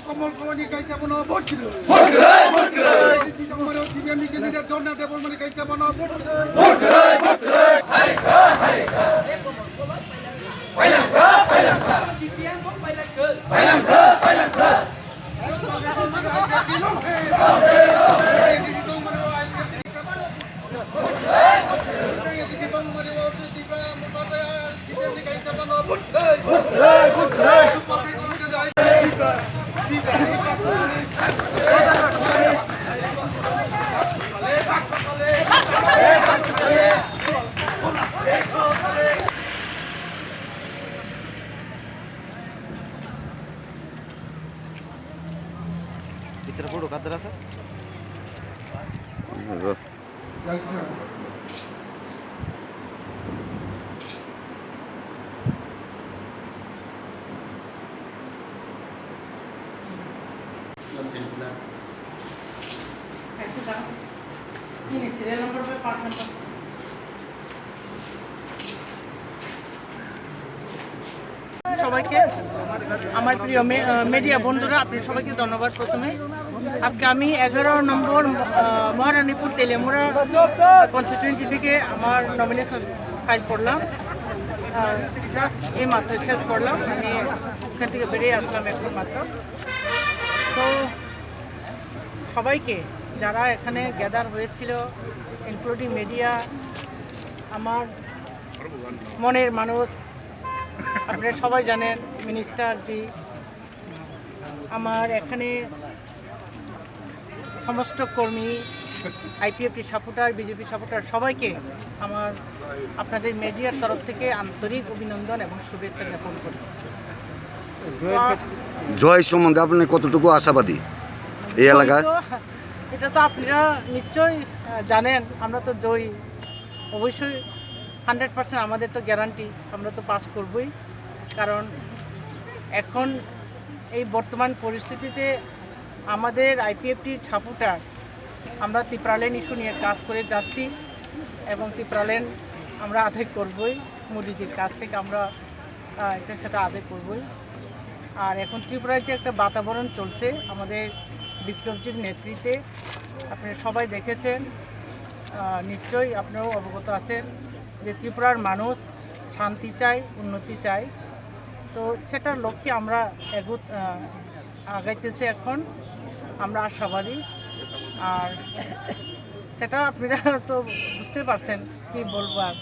কমল colony কাইচা বনা vote ছিল CBM কেন্দ্রের জন্য ডেবল মানে কাইচা বনা ভোট ভিতরে পুরো কাদের আছে সবাইকে আমার প্রিয় মিডিয়া বন্ধুরা, আপনি সবাইকে ধন্যবাদ। প্রথমে আজকে আমি 11 নম্বর মহারানীপুর তেলিয়ামুড়া কনস্টিটুয়েন্সি থেকে আমার নমিনেশন ফাইল করলাম। জাস্ট এই মাত্র শেষ করলাম, আমি ওখান থেকে বেরিয়ে আসলাম এখন মাত্র। তো সবাইকে যারা এখানে গ্যাদার হয়েছিল, ইনক্লুডিং মিডিয়া, আমার মনের মানুষ, আপনারা সবাই জানেন, মিনিস্টার জি, আমার এখানে সমস্ত কর্মী, আইপিএফটি সাপোর্টার, বিজেপি সাপোর্টার, সবাইকে আমার আপনাদের মিডিয়ার তরফ থেকে আন্তরিক অভিনন্দন এবং শুভেচ্ছা জ্ঞাপন করি। জয় সম্বন্ধে আপনি কতটুকু আশাবাদী এই এলাকায়? এটা তো আপনারা নিশ্চয়ই জানেন, আমরা তো জয়ী, অবশ্যই 100% আমাদের তো গ্যারান্টি, আমরা তো পাস করবই। কারণ এখন এই বর্তমান পরিস্থিতিতে আমাদের আইপিএফটি সাপোর্টার, আমরা ত্রিপুরালেন ইস্যু নিয়ে কাজ করে যাচ্ছি এবং ত্রিপুরালেন আমরা আদায় করবই, মোদিজির কাছ থেকে আমরা এটা সেটা আদায় করবই। আর এখন ত্রিপুরায় যে একটা বাতাবরণ চলছে আমাদের বিপ্লবজির নেতৃত্বে, আপনারা সবাই দেখেছেন, নিশ্চয়ই আপনারাও অবগত আছেন যে ত্রিপুরার মানুষ শান্তি চায়, উন্নতি চায়। তো সেটার লক্ষ্যে আমরা আগাইতেছি। এখন আমরা আশাবাদী, আর সেটা আপনারা তো বুঝতে পারছেন, কি বলবো আর।